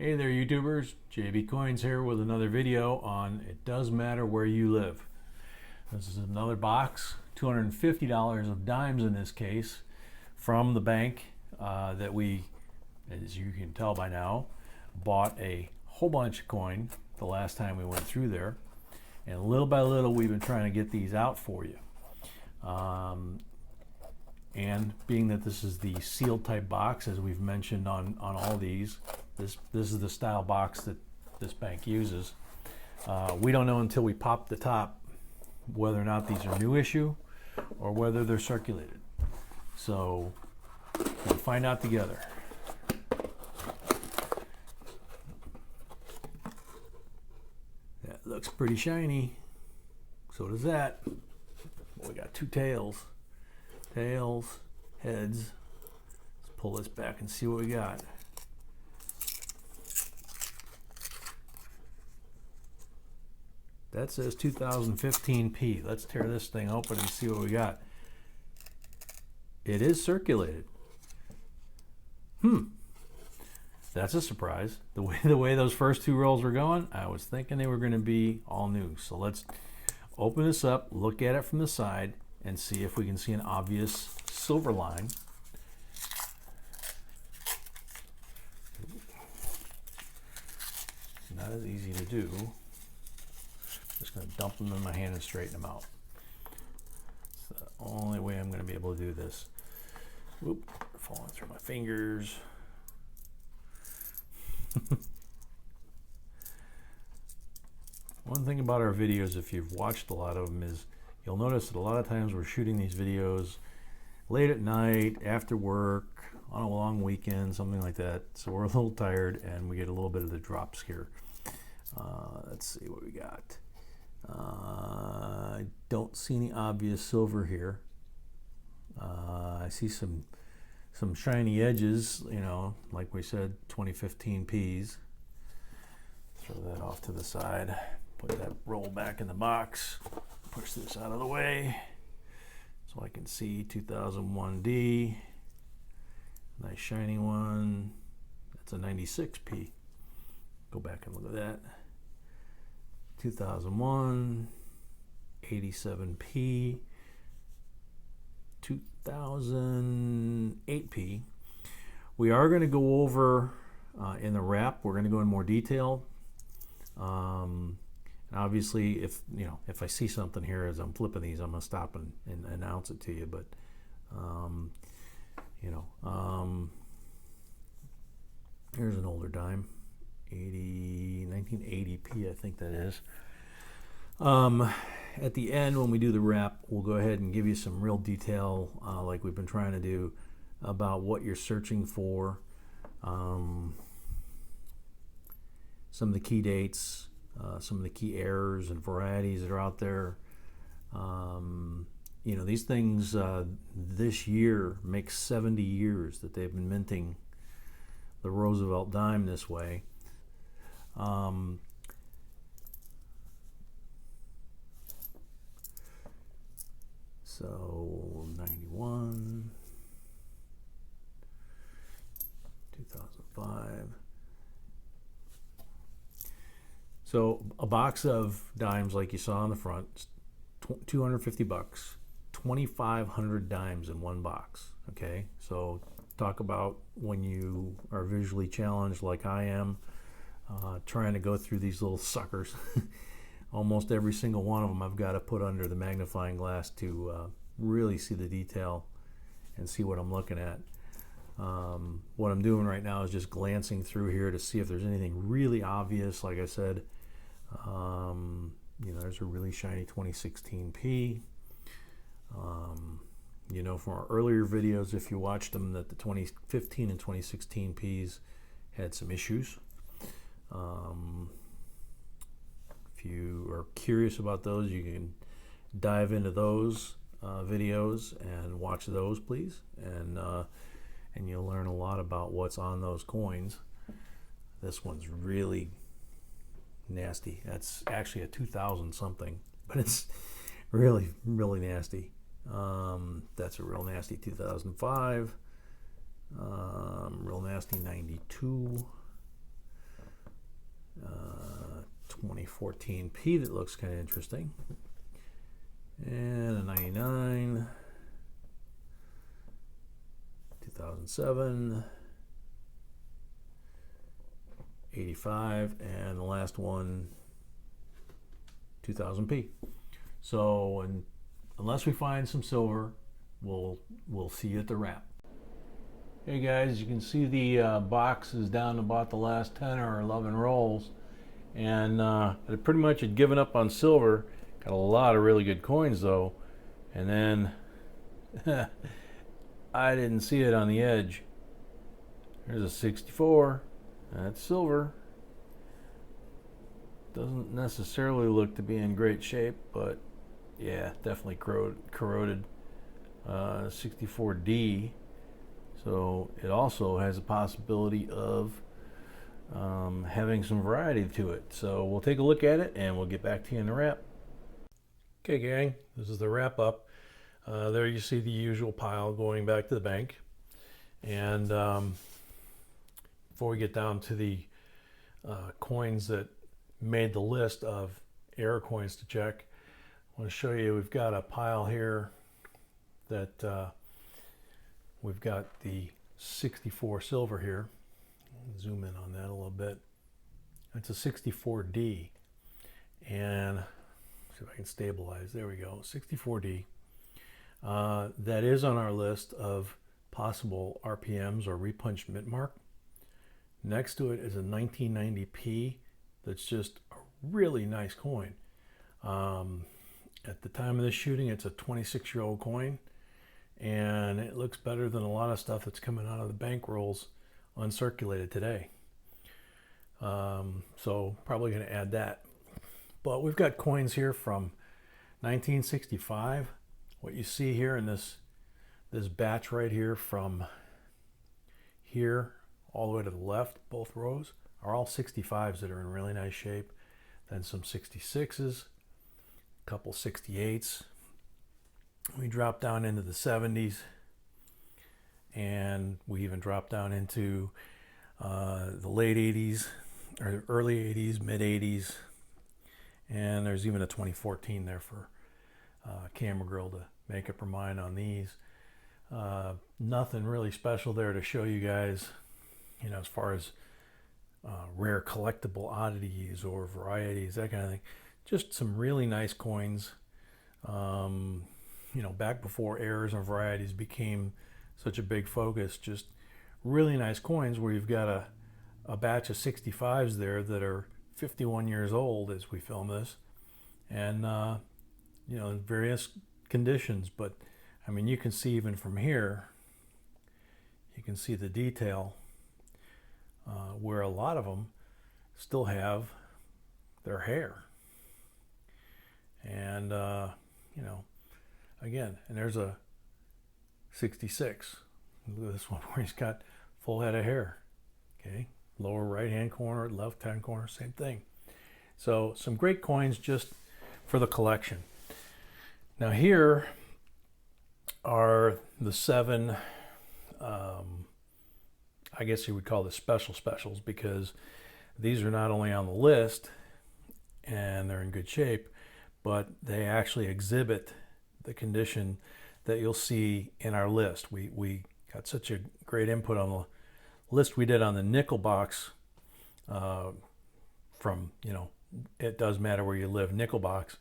Hey there YouTubers, JB Coins here with another video on It Does Matter Where You Live. This is another box, $250 of dimes in this case, from the bank that we, as you can tell by now, bought a whole bunch of coin the last time we went through there. And little by little we've been trying to get these out for you. And being that this is the sealed type box, as we've mentioned on all these, this is the style box that this bank uses. We don't know until we pop the top whether or not these are new issue or whether they're circulated. So we'll find out together. That looks pretty shiny. So does that. We got two tails. Tails, heads. Let's pull this back and see what we got. That says 2015P. Let's tear this thing open and see what we got. It is circulated. That's a surprise. The way those first two rolls were going, I was thinking they were going to be all new. So let's open this up, look at it from the side, and see if we can see an obvious silver line. Not as easy to do. Just going to dump them in my hand and straighten them out. It's the only way I'm going to be able to do this. Whoop, falling through my fingers. One thing about our videos, if you've watched a lot of them, is you'll notice that a lot of times we're shooting these videos late at night, after work, on a long weekend, something like that. So we're a little tired and we get a little bit of the drops here. Let's see what we got. I don't see any obvious silver here. I see some shiny edges, you know, like we said, 2015 Ps. Throw that off to the side. Put that roll back in the box. Push this out of the way so I can see 2001D. Nice shiny one. That's a 96P. Go back and look at that. 2001, 87P, 2008P. We are going to go over in the wrap. We're going to go in more detail. And obviously, if I see something here as I'm flipping these, I'm going to stop and announce it to you. But here's an older dime. 1980P, I think that is. At the end, when we do the wrap, we'll go ahead and give you some real detail, like we've been trying to do, about what you're searching for, some of the key dates, some of the key errors and varieties that are out there. These things this year make 70 years that they've been minting the Roosevelt dime this way. So 91, 2005. So a box of dimes like you saw on the front, 250 bucks, 2,500 dimes in one box. Okay, so talk about when you are visually challenged like I am, trying to go through these little suckers. Almost every single one of them I've got to put under the magnifying glass to really see the detail and see what I'm looking at. What I'm doing right now is just glancing through here to see if there's anything really obvious. Like I said, there's a really shiny 2016P. From our earlier videos, if you watched them, that the 2015 and 2016 Ps had some issues. If you are curious about those, you can dive into those videos and watch those, please, and you'll learn a lot about what's on those coins. This one's really nasty. That's actually a 2000 something, but it's really, really nasty. That's a real nasty 2005. Real nasty 92. 2014 P that looks kind of interesting. And a 99, 2007, 85, and the last one, 2000P. So, unless we find some silver, we'll see you at the wrap. Hey guys, you can see the box is down to about the last 10 or 11 rolls, and I pretty much had given up on silver. Got a lot of really good coins though, and then I didn't see it on the edge. There's a 64. That's silver. Doesn't necessarily look to be in great shape, but yeah, definitely corroded. 64D. So it also has a possibility of having some variety to it. So we'll take a look at it and we'll get back to you in the wrap. Okay gang, this is the wrap up. There you see the usual pile going back to the bank. And before we get down to the coins that made the list of error coins to check, I want to show you we've got a pile here that we've got the 64 silver here. Zoom in on that a little bit. It's a 64D, and see if I can stabilize. There we go, 64D. That is on our list of possible RPMs or repunched mint mark. Next to it is a 1990P that's just a really nice coin. At the time of this shooting, it's a 26-year-old coin, and it looks better than a lot of stuff that's coming out of the bank rolls uncirculated today. So probably going to add that. But we've got coins here from 1965. What you see here in this batch right here, from here all the way to the left, both rows, are all 65s that are in really nice shape. Then some 66s, a couple 68s. We drop down into the 70s, and we even drop down into the late 80s, or early 80s, mid 80s, and there's even a 2014 there for Camera Girl to make up her mind on these. Nothing really special there to show you guys, you know, as far as rare collectible oddities or varieties, that kind of thing. Just some really nice coins. You know, back before errors and varieties became such a big focus, just really nice coins where you've got a batch of 65s there that are 51 years old as we film this, and you know, in various conditions. But I mean, you can see even from here, you can see the detail where a lot of them still have their hair. And you know, again, and there's a 66. Look at this one where he's got full head of hair. Okay, lower right hand corner, left hand corner, same thing. So some great coins just for the collection. Now here are the 7 I guess you would call this specials, because these are not only on the list and they're in good shape, but they actually exhibit the condition that you'll see in our list. We got such a great input on the list we did on the nickel box from, you know, it does matter where you live, nickel box,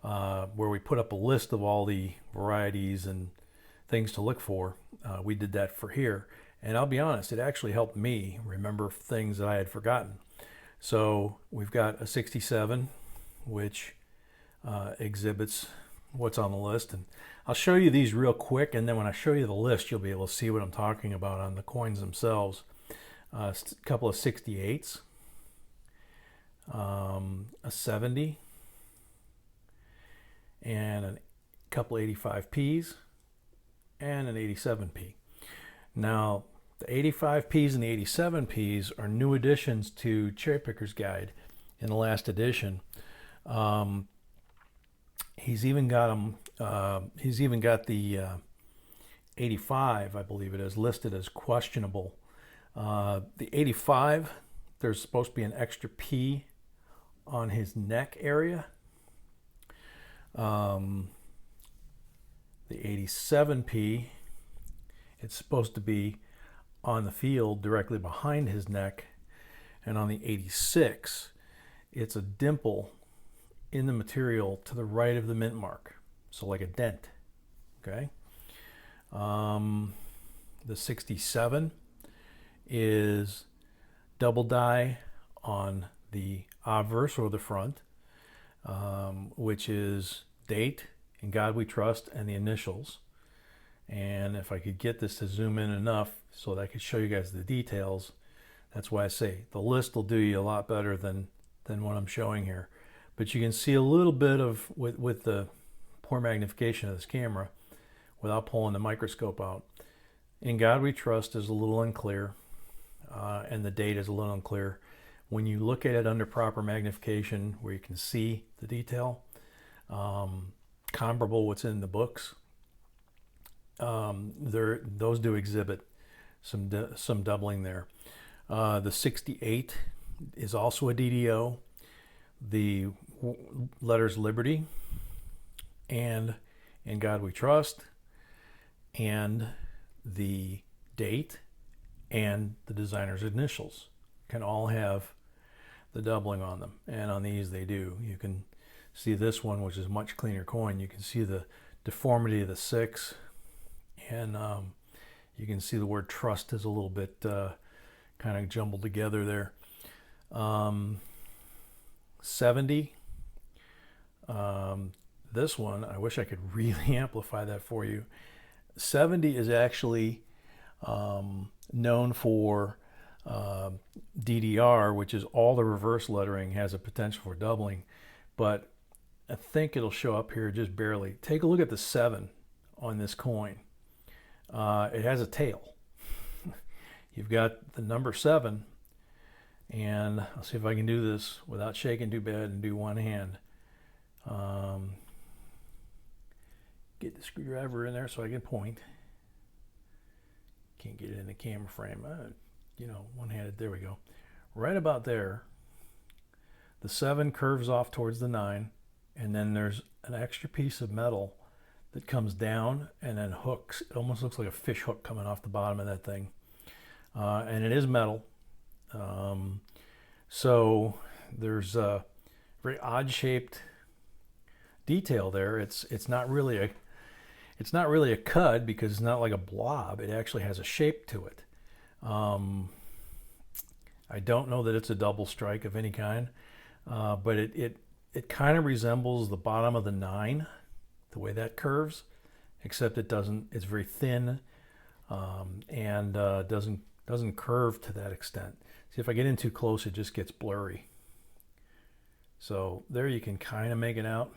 where we put up a list of all the varieties and things to look for. We did that for here, and I'll be honest, it actually helped me remember things that I had forgotten. So we've got a 67, which exhibits what's on the list, and I'll show you these real quick, and then when I show you the list, you'll be able to see what I'm talking about on the coins themselves. A couple of 68s, a 70, and a couple 85Ps, and an 87P. Now, the 85Ps and the 87Ps are new additions to Cherry Picker's Guide in the last edition. He's even got them. He's even got the 85, I believe it is, listed as questionable. The 85, there's supposed to be an extra P on his neck area. The 87P, it's supposed to be on the field directly behind his neck. And on the 86, it's a dimple in the material to the right of the mint mark. So like a dent, okay? The 67 is double die on the obverse or the front, which is date, In God We Trust, and the initials. And if I could get this to zoom in enough so that I could show you guys the details, that's why I say the list will do you a lot better than what I'm showing here. But you can see a little bit of, with the poor magnification of this camera, without pulling the microscope out. In God We Trust is a little unclear, and the date is a little unclear. When you look at it under proper magnification, where you can see the detail, comparable what's in the books, those do exhibit some doubling there. The 68 is also a DDO. The letters Liberty and In God We Trust, and the date and the designer's initials can all have the doubling on them, and on these they do. You can see this one, which is much cleaner coin. You can see the deformity of the 6, and you can see the word trust is a little bit kind of jumbled together there. 70, this one, I wish I could really amplify that for you. 70 is actually known for DDR, which is all the reverse lettering has a potential for doubling, but I think it'll show up here just barely. Take a look at the 7 on this coin. It has a tail. You've got the number 7, and I'll see if I can do this without shaking too bad and do one hand. Get the screwdriver in there so I can point. Can't get it in the camera frame. You know, one-handed, there we go. Right about there, the 7 curves off towards the 9, and then there's an extra piece of metal that comes down and then hooks. It almost looks like a fish hook coming off the bottom of that thing. And it is metal. So there's a very odd shaped detail there. It's not really a cud, because it's not like a blob. It actually has a shape to it. I don't know that it's a double strike of any kind, but it kind of resembles the bottom of the 9, the way that curves, except it doesn't. It's very thin, and doesn't curve to that extent. See, if I get in too close, it just gets blurry. So there you can kind of make it out,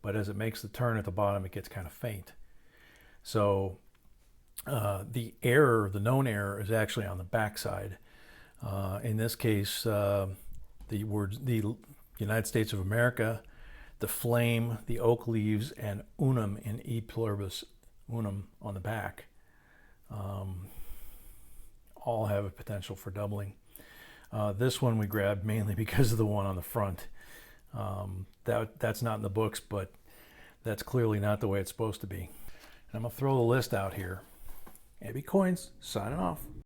but as it makes the turn at the bottom, it gets kind of faint. So the error, the known error, is actually on the back side. In this case, the words, the United States of America, the flame, the oak leaves, and unum in e pluribus unum on the back, all have a potential for doubling. This one we grabbed mainly because of the one on the front. That's not in the books, but that's clearly not the way it's supposed to be. And I'm going to throw the list out here. AB Coins, signing off.